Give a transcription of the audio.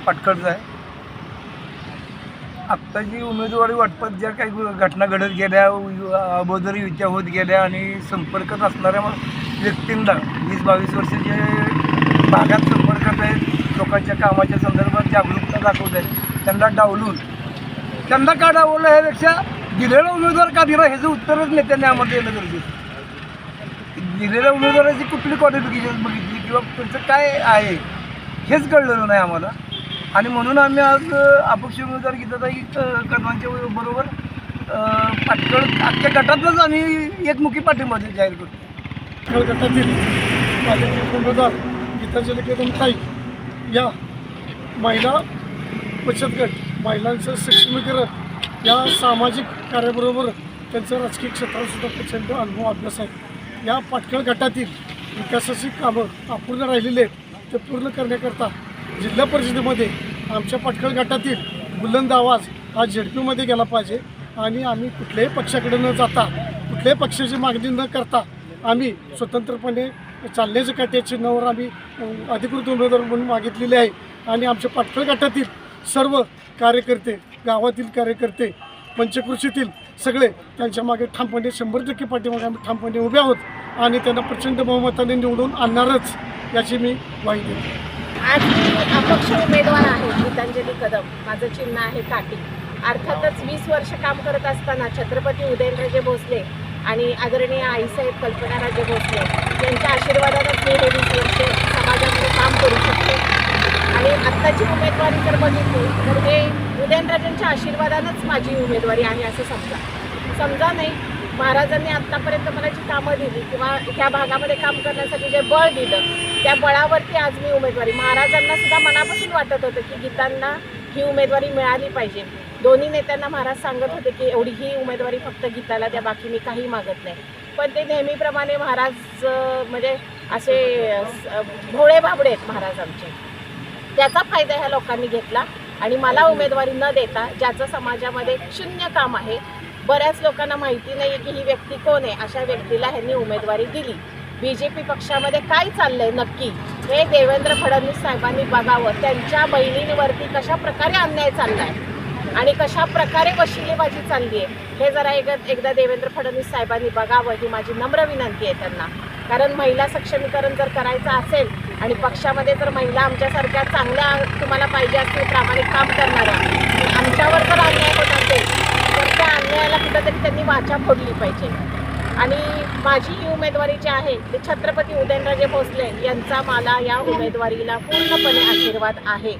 पाटकडचा आहे. आत्ताची उमेदवारी वाटपात ज्या काही घटना घडत गेल्या, अगोदरी युत्या होत गेल्या आणि संपर्कात असणाऱ्या व्यक्तींना 20-22 वर्षाचे भागात संपर्कात आहेत, लोकांच्या कामाच्या संदर्भात जागरूकता दाखवत आहेत, त्यांना डावलून त्यांना का डावलं ह्यापेक्षा दिलेला उमेदवार का दिला ह्याचं उत्तरच नेत्यांनी आम्हाला देणं गरजेचं. दिलेल्या उमेदवाराची कुठली क्वालिफिकेशन बघितली किंवा त्यांचं काय आहे हेच कळलेलं नाही आम्हाला. आणि म्हणून आम्ही आज अपक्ष उमेदवार गीताताई कदमांच्या बरोबर पाटकळ अख्ख्या गटातच आम्ही एकमुखी पाठिंबा जाहीर करतो. गटातील माझे उमेदवार गीतांजली कदमताई या महिला बचत गट, महिलांचं सक्षमीकरण या सामाजिक कार्याबरोबर त्यांचं राजकीय क्षेत्रातसुद्धा प्रचंड अनुभव अभ्यास आहे. या पाटकळ गटातील विकासाची कामं अपूर्ण राहिलेली आहेत ते पूर्ण करण्याकरता जिल्हा परिषदेमध्ये आमच्या पाटकळ गटातील बुलंद आवाज हा झेडपीमध्ये गेला पाहिजे. आणि आम्ही कुठल्याही पक्षाकडे न जाता, कुठल्याही पक्षाची मागणी न करता आम्ही स्वतंत्रपणे चालण्याच्या काट्याची चिन्हावर आम्ही अधिकृत उमेदवार म्हणून मागितलेले आहे. आणि आमच्या पाटकळ गटातील सर्व कार्यकर्ते, गावातील कार्यकर्ते, पंचकृषीतील सगळे त्यांच्या मागे ठामपणे 100% पाठीमागे आम्ही ठामपणे उभे आहोत आणि त्यांना प्रचंड बहुमताने निवडून आणणारच याची मी ग्वाही देतो. आज मी अपक्ष उमेदवार आहे गीतांजली कदम. माझं चिन्ह आहे काठी. अर्थातच 20 वर्ष काम करत असताना छत्रपती उदयनराजे भोसले आणि आदरणीय आईसाहेब कल्पनाराजे भोसले यांच्या आशीर्वादानेच मी हे 20 वर्ष समाजामध्ये काम करू शकते. आणि आत्ताची उमेदवारी जर बघितली तर हे उदयनराजेंच्या आशीर्वादानंच माझी उमेदवारी आहे असं समजा नाही. महाराजांनी आत्तापर्यंत मला जी कामं दिली किंवा ह्या भागामध्ये काम करण्यासाठी जे बळ दिलं त्या बळावरती आज मी उमेदवारी, महाराजांना सुद्धा मनापासून वाटत होतं की गीतांना ही उमेदवारी मिळाली पाहिजे. दोन्ही नेत्यांना महाराज सांगत होते की एवढी ही उमेदवारी फक्त गीताला द्या, बाकी मी काही मागत नाही. पण ते नेहमीप्रमाणे महाराज म्हणजे असे भोळे भाबडे आहेत महाराज आमचे. त्याचा फायदा ह्या लोकांनी घेतला आणि मला उमेदवारी न देता, ज्याचं समाजामध्ये शून्य काम आहे, बऱ्याच लोकांना माहिती नाही आहे की ही व्यक्ती कोण आहे, अशा व्यक्तीला ह्यांनी उमेदवारी दिली. BJP पक्षामध्ये काय चाललं आहे नक्की हे देवेंद्र फडणवीस साहेबांनी बघावं. त्यांच्या बहिणींवरती कशा प्रकारे अन्याय चालला आहे आणि कशा प्रकारे वशिलेबाजी चालली आहे हे जरा एकदा देवेंद्र फडणवीस साहेबांनी बघावं ही माझी नम्र विनंती आहे त्यांना. कारण महिला सक्षमीकरण जर करायचं असेल आणि पक्षामध्ये जर महिला आमच्यासारख्या चांगल्या तुम्हाला पाहिजे असतील, प्रामाणिक काम करणाऱ्या, आमच्यावर जर अन्याय होत असेल तर त्या अन्यायाला कुठंतरी त्यांनी वाचा फोडली पाहिजे. आणि माझी ही उमेदवारी जी आहे ते छत्रपती उदयनराजे भोसले यांचा मला या उमेदवारीला पूर्णपणे आशीर्वाद आहे.